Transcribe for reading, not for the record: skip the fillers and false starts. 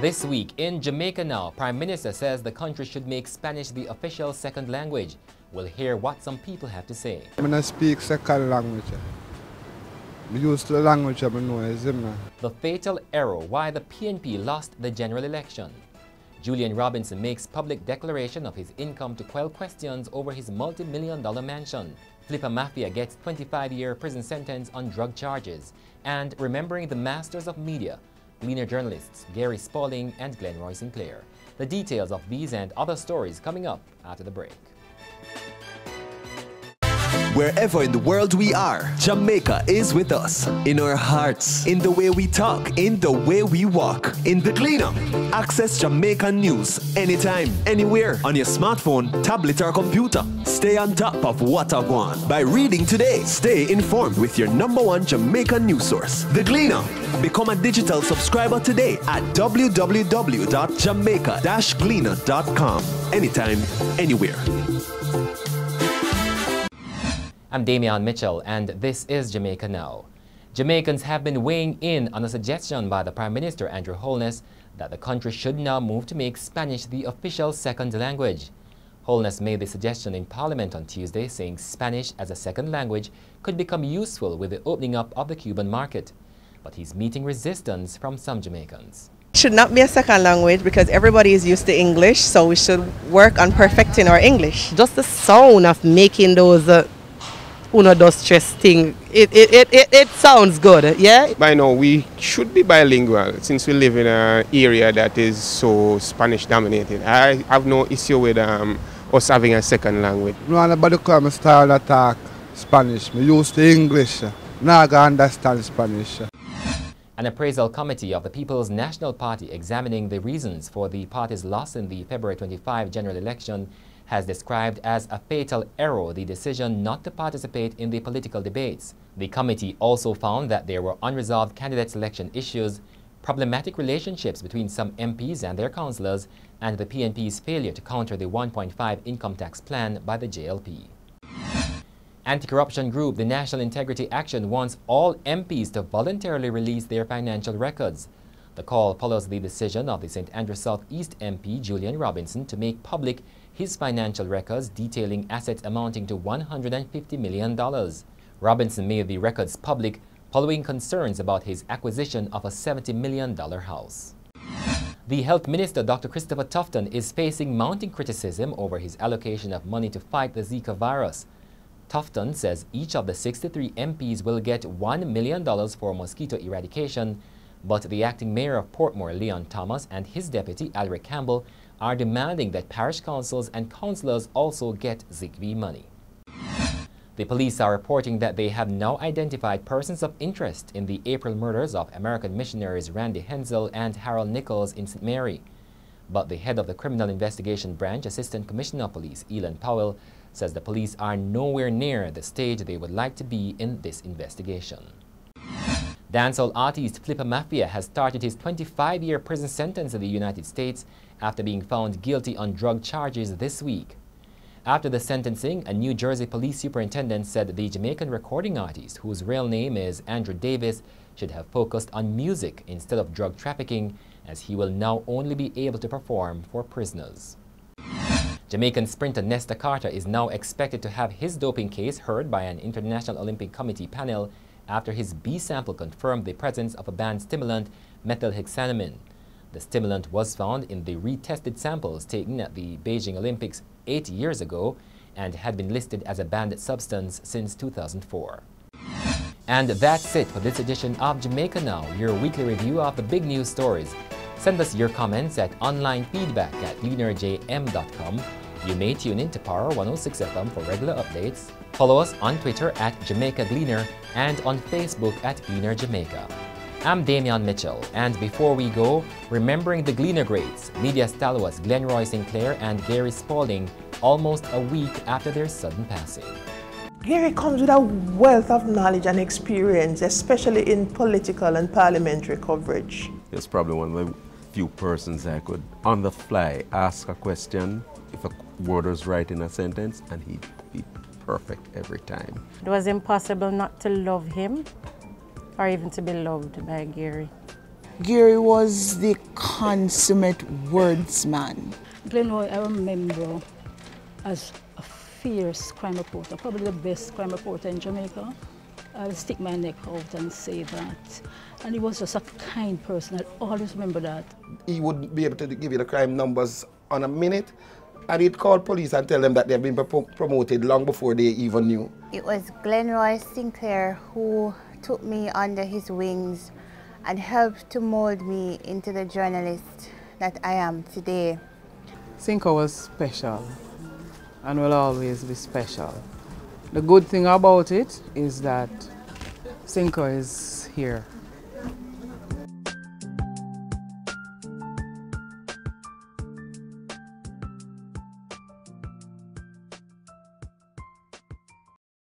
This week in Jamaica Now, Prime Minister says the country should make Spanish the official second language. We'll hear what some people have to say. I don't speak second language. I use the language I know is him. The fatal error why the PNP lost the general election. Jjulian Robinson makes public declaration of his income to quell questions over his multi-million-dollar mansion. Flippa Mafia gets 25-year prison sentence on drug charges. And remembering the masters of media, Gleaner journalists Gary Spaulding and Glenroy Sinclair. The details of these and other stories coming up after the break. Wherever in the world we are, Jamaica is with us. In our hearts, in the way we talk, in the way we walk. In the Gleaner, access Jamaican news anytime, anywhere, on your smartphone, tablet or computer. Stay on top of what I want by reading today. Stay informed with your #1 Jamaican news source, The Gleaner. Become a digital subscriber today at www.jamaica-gleaner.com. Anytime, anywhere. I'm Damian Mitchell, and this is Jamaica Now. Jamaicans have been weighing in on a suggestion by the Prime Minister Andrew Holness that the country should now move to make Spanish the official second language. Holness made the suggestion in Parliament on Tuesday, saying Spanish as a second language could become useful with the opening up of the Cuban market. But he's meeting resistance from some Jamaicans. It should not be a second language because everybody is used to English, so we should work on perfecting our English. Just the sound of making those uno dos tres thing, it sounds good, yeah? By now we should be bilingual since we live in an area that is so Spanish dominated. I have no issue with us having a second language. No, nobody come style to talk Spanish. I used to English. Now I can understand Spanish. An appraisal committee of the People's National Party examining the reasons for the party's loss in the February 25 general election has described as a fatal error the decision not to participate in the political debates. The committee also found that there were unresolved candidate selection issues, problematic relationships between some MPs and their councillors, and the PNP's failure to counter the 1.5 income tax plan by the JLP. Anti-corruption group the National Integrity Action wants all MPs to voluntarily release their financial records. The call follows the decision of the St. Andrew South East MP Jjulian Robinson to make public his financial records detailing assets amounting to $150 million. Robinson made the records public following concerns about his acquisition of a $70 million house. The Health Minister, Dr. Christopher Tufton, is facing mounting criticism over his allocation of money to fight the Zika virus. Tufton says each of the 63 MPs will get $1 million for mosquito eradication, but the acting mayor of Portmore, Leon Thomas, and his deputy, Alric Campbell, are demanding that parish councils and councillors also get ZIKV money. The police are reporting that they have now identified persons of interest in the April murders of American missionaries Randy Hensel and Harold Nichols in St. Mary. But the head of the Criminal Investigation Branch, Assistant Commissioner of Police Elan Powell, says the police are nowhere near the stage they would like to be in this investigation. Dancehall artist Flippa Mafia has started his 25-year prison sentence in the United States after being found guilty on drug charges this week. After the sentencing, a New Jersey police superintendent said the Jamaican recording artist, whose real name is Andrew Davis, should have focused on music instead of drug trafficking, as he will now only be able to perform for prisoners. Jamaican sprinter Nesta Carter is now expected to have his doping case heard by an International Olympic Committee panel after his B sample confirmed the presence of a banned stimulant, methylhexanamine. The stimulant was found in the retested samples taken at the Beijing Olympics 8 years ago and had been listed as a banned substance since 2004. And that's it for this edition of Jamaica Now, your weekly review of the big news stories. Send us your comments at onlinefeedback@gleanerjm.com. You may tune in to Power 106 FM for regular updates. Follow us on Twitter at Jamaica Gleaner and on Facebook at Gleaner Jamaica. I'm Damian Mitchell, and before we go, remembering the Gleaner greats, media stalwarts Glenroy Sinclair and Gary Spaulding, almost a week after their sudden passing. Gary comes with a wealth of knowledge and experience, especially in political and parliamentary coverage. He's probably one of the few persons I could, on the fly, ask a question if a word was right in a sentence, and he'd be perfect every time. It was impossible not to love him or even to be loved by Gary. Gary was the consummate wordsman. Glenroy, I remember as a fierce crime reporter, probably the best crime reporter in Jamaica. I'll stick my neck out and say that. And he was just a kind person. I'll always remember that. He would be able to give you the crime numbers on a minute, and he'd call police and tell them that they've been promoted long before they even knew. It was Glenroy Sinclair who took me under his wings and helped to mold me into the journalist that I am today. Sinclair was special and will always be special. The good thing about it is that Sinclair is here.